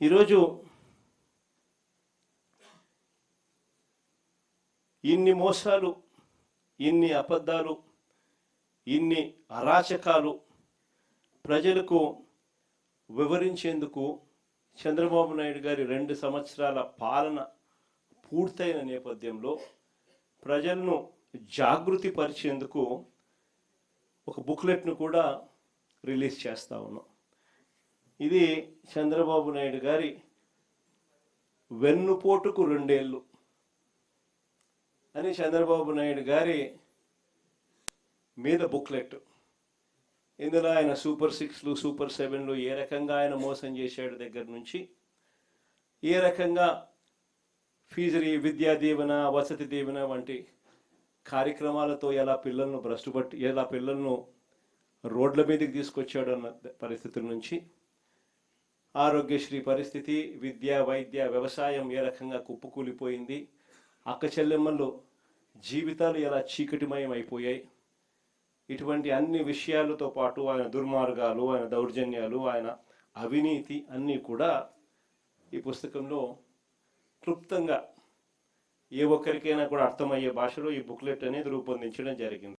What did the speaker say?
ఈరోజు ఇన్ని మోసాలు, ఇన్ని అబద్ధాలు, ఇన్ని అరాచకాలు ప్రజలకు వివరించేందుకు చంద్రబాబు నాయుడు గారి 2 సంవత్సరాల పాలన పూర్తయిన నేపథ్యంలో ప్రజలను జాగృతి పరిచేందుకు ఒక బుక్లెట్ను కూడా రిలీజ్ చేస్తా ఉన్నాం. ఇది చంద్రబాబు నాయుడు గారి వెన్నుపోటుకు 2 ఏళ్ళు అని చంద్రబాబు నాయుడు గారి మీద బుక్లెట్. ఇందులో ఆయన సూపర్ 6లు, సూపర్ 7లు ఏ రకంగా ఆయన మోసం చేశాడు దగ్గర నుంచి, ఏ రకంగా ఫీజు విద్యా దీవెన, వసతి దీవెన వంటి కార్యక్రమాలతో ఎలా పిల్లలను రోడ్ల మీదకి తీసుకొచ్చాడు అన్న పరిస్థితుల నుంచి, ఆరోగ్యశ్రీ పరిస్థితి, విద్య, వైద్య, వ్యవసాయం ఏ రకంగా కుప్పకూలిపోయింది, అక్క చెల్లెమ్మలు జీవితాలు ఎలా చీకటిమయం అయిపోయాయి, ఇటువంటి అన్ని విషయాలతో పాటు ఆయన దుర్మార్గాలు, ఆయన దౌర్జన్యాలు, ఆయన అవినీతి అన్నీ కూడా ఈ పుస్తకంలో క్లుప్తంగా ఏ ఒక్కరికైనా కూడా అర్థమయ్యే భాషలో ఈ బుక్లెట్ అనేది రూపొందించడం జరిగింది.